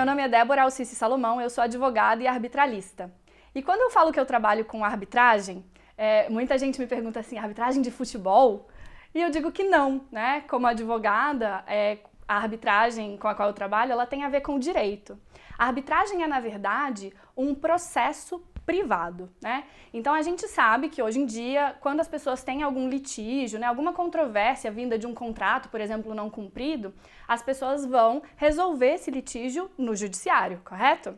meu nome é Débora Alcice Salomão, eu sou advogada e arbitralista. E quando eu falo que eu trabalho com arbitragem, muita gente me pergunta assim, arbitragem de futebol? E eu digo que não, né? Como advogada, a arbitragem com a qual eu trabalho, ela tem a ver com o direito. A arbitragem é, na verdade, um processo privado, né? Então a gente sabe que hoje em dia, quando as pessoas têm algum litígio, né, alguma controvérsia vinda de um contrato, por exemplo, não cumprido, as pessoas vão resolver esse litígio no judiciário, correto?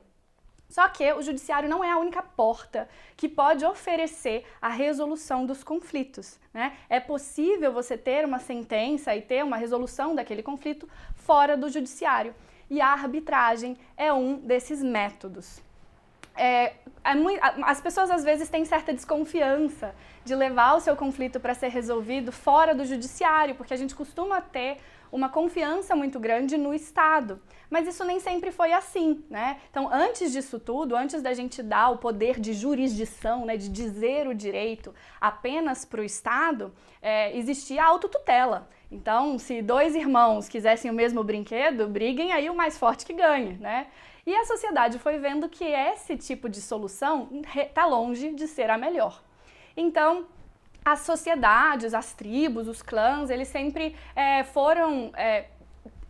Só que o judiciário não é a única porta que pode oferecer a resolução dos conflitos, né? É possível você ter uma sentença e ter uma resolução daquele conflito fora do judiciário. E a arbitragem é um desses métodos. As pessoas às vezes têm certa desconfiança de levar o seu conflito para ser resolvido fora do judiciário, porque a gente costuma ter uma confiança muito grande no Estado, mas isso nem sempre foi assim, né? Então, antes disso tudo, antes da gente dar o poder de jurisdição, né, de dizer o direito apenas para o Estado, existia a autotutela. Então, se dois irmãos quisessem o mesmo brinquedo, briguem aí o mais forte que ganhe, né? E a sociedade foi vendo que esse tipo de solução está longe de ser a melhor. Então, as sociedades, as tribos, os clãs, eles sempre foram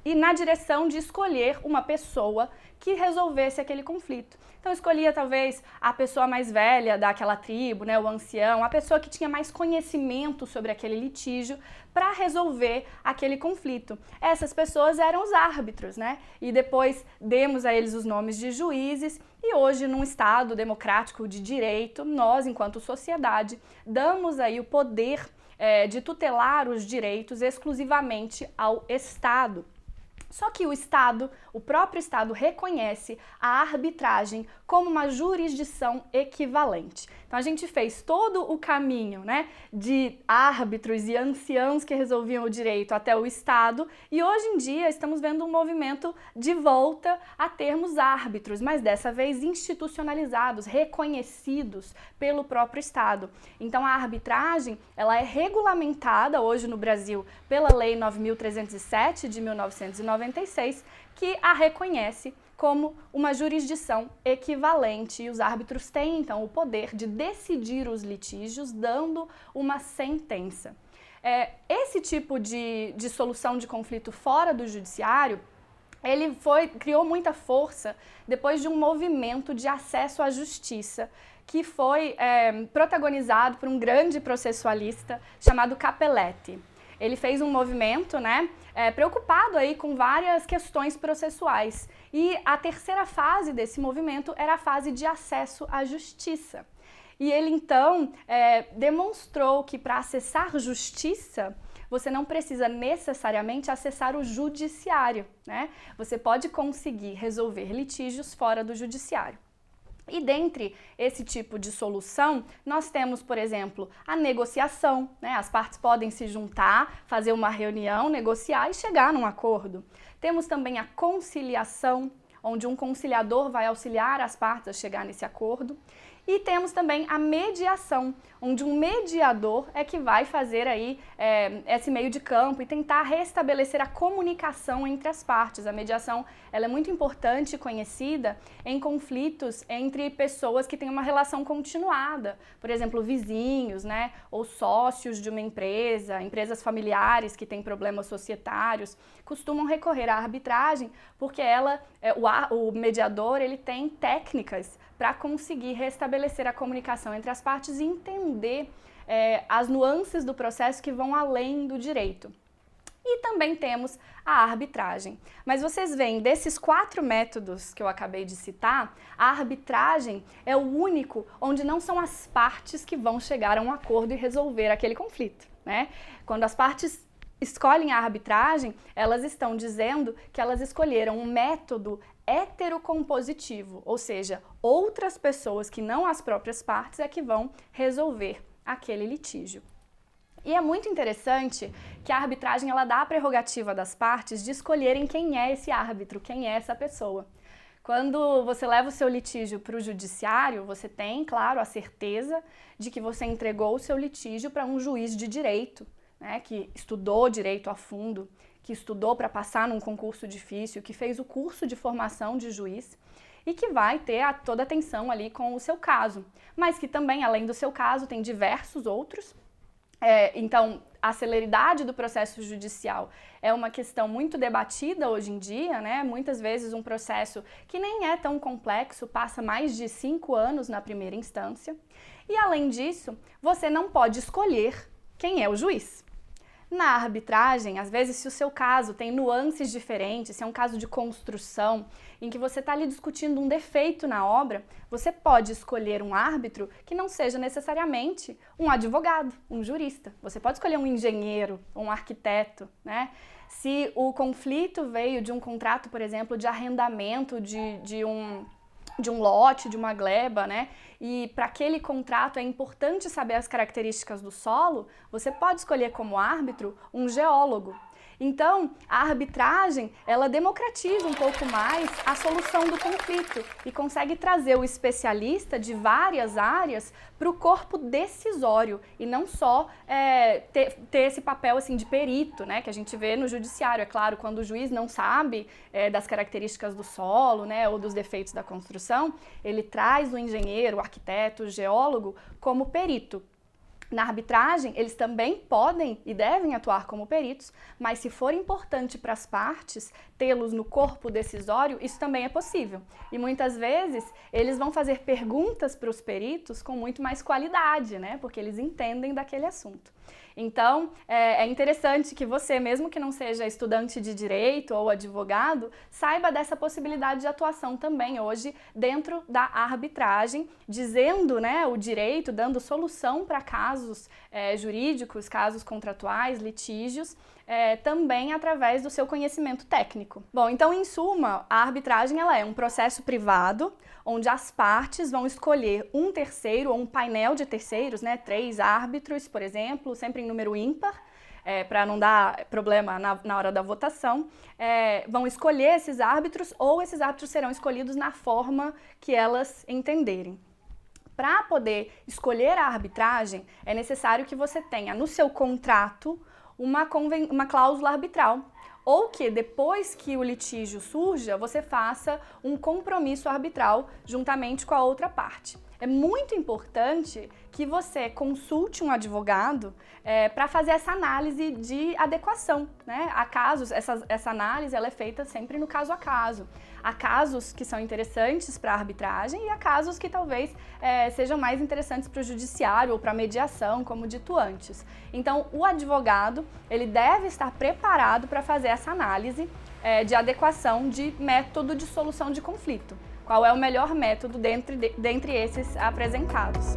na direção de escolher uma pessoa que resolvesse aquele conflito. Então escolhia talvez a pessoa mais velha daquela tribo, né, o ancião, a pessoa que tinha mais conhecimento sobre aquele litígio para resolver aquele conflito. Essas pessoas eram os árbitros, né? E depois demos a eles os nomes de juízes e hoje num Estado democrático de direito, nós enquanto sociedade damos aí o poder de tutelar os direitos exclusivamente ao Estado. Só que o próprio Estado reconhece a arbitragem como uma jurisdição equivalente. Então a gente fez todo o caminho, né, de árbitros e anciãos que resolviam o direito até o Estado e hoje em dia estamos vendo um movimento de volta a termos árbitros, mas dessa vez institucionalizados, reconhecidos pelo próprio Estado. Então a arbitragem, ela é regulamentada hoje no Brasil pela Lei 9.307 de 1996, que a reconhece como uma jurisdição equivalente e os árbitros têm, então, o poder de decidir os litígios dando uma sentença. Esse tipo de solução de conflito fora do judiciário, ele criou muita força depois de um movimento de acesso à justiça que foi protagonizado por um grande processualista chamado Capelletti. Ele fez um movimento, né, preocupado aí com várias questões processuais. E a terceira fase desse movimento era a fase de acesso à justiça. E ele, então, demonstrou que para acessar justiça, você não precisa necessariamente acessar o judiciário, né? Você pode conseguir resolver litígios fora do judiciário. E dentre esse tipo de solução, nós temos, por exemplo, a negociação, né? As partes podem se juntar, fazer uma reunião, negociar e chegar num acordo. Temos também a conciliação, onde um conciliador vai auxiliar as partes a chegar nesse acordo. E temos também a mediação, onde um mediador é que vai fazer aí esse meio de campo e tentar restabelecer a comunicação entre as partes. A mediação, ela é muito importante e conhecida em conflitos entre pessoas que têm uma relação continuada, por exemplo, vizinhos, né, ou sócios de uma empresa, empresas familiares que têm problemas societários, costumam recorrer à arbitragem porque o mediador, ele tem técnicas para conseguir restabelecer a comunicação entre as partes e entender as nuances do processo que vão além do direito. E também temos a arbitragem. Mas vocês veem, desses 4 métodos que eu acabei de citar, a arbitragem é o único onde não são as partes que vão chegar a um acordo e resolver aquele conflito, né? Quando as partes escolhem a arbitragem, elas estão dizendo que elas escolheram um método heterocompositivo, ou seja, outras pessoas que não as próprias partes é que vão resolver aquele litígio. E é muito interessante que a arbitragem ela dá a prerrogativa das partes de escolherem quem é esse árbitro, quem é essa pessoa. Quando você leva o seu litígio para o judiciário, você tem, claro, a certeza de que você entregou o seu litígio para um juiz de direito, né, que estudou direito a fundo, que estudou para passar num concurso difícil, que fez o curso de formação de juiz e que vai ter toda a atenção ali com o seu caso, mas que também, além do seu caso, tem diversos outros. Então, a celeridade do processo judicial é uma questão muito debatida hoje em dia, né? Muitas vezes um processo que nem é tão complexo, passa mais de 5 anos na primeira instância. E além disso, você não pode escolher quem é o juiz. Na arbitragem, às vezes, se o seu caso tem nuances diferentes, se é um caso de construção, em que você está ali discutindo um defeito na obra, você pode escolher um árbitro que não seja necessariamente um advogado, um jurista. Você pode escolher um engenheiro, um arquiteto, né? Se o conflito veio de um contrato, por exemplo, de arrendamento de um lote, de uma gleba, né? E para aquele contrato é importante saber as características do solo, você pode escolher como árbitro um geólogo. Então, a arbitragem, ela democratiza um pouco mais a solução do conflito e consegue trazer o especialista de várias áreas para o corpo decisório e não só ter esse papel assim, de perito, né, que a gente vê no judiciário. É claro, quando o juiz não sabe das características do solo, né, ou dos defeitos da construção, ele traz o engenheiro, o arquiteto, o geólogo como perito. Na arbitragem, eles também podem e devem atuar como peritos, mas se for importante para as partes tê-los no corpo decisório, isso também é possível. E muitas vezes eles vão fazer perguntas para os peritos com muito mais qualidade, né? Porque eles entendem daquele assunto. Então, é interessante que você, mesmo que não seja estudante de direito ou advogado, saiba dessa possibilidade de atuação também hoje dentro da arbitragem, dizendo, né, o direito, dando solução para casos jurídicos, casos contratuais, litígios, também através do seu conhecimento técnico. Bom, então, em suma, a arbitragem ela é um processo privado, onde as partes vão escolher um terceiro ou um painel de terceiros, né, 3 árbitros, por exemplo, sempre em número ímpar, para não dar problema na hora da votação, vão escolher esses árbitros ou esses árbitros serão escolhidos na forma que elas entenderem. Para poder escolher a arbitragem, é necessário que você tenha no seu contrato uma cláusula arbitral, ou que depois que o litígio surja, você faça um compromisso arbitral juntamente com a outra parte. É muito importante que você consulte um advogado para fazer essa análise de adequação, né? Há casos, essa análise ela é feita sempre no caso a caso. Há casos que são interessantes para a arbitragem e há casos que talvez sejam mais interessantes para o judiciário ou para a mediação, como dito antes. Então, o advogado ele deve estar preparado para fazer essa análise de adequação de método de solução de conflito. Qual é o melhor método dentre esses apresentados?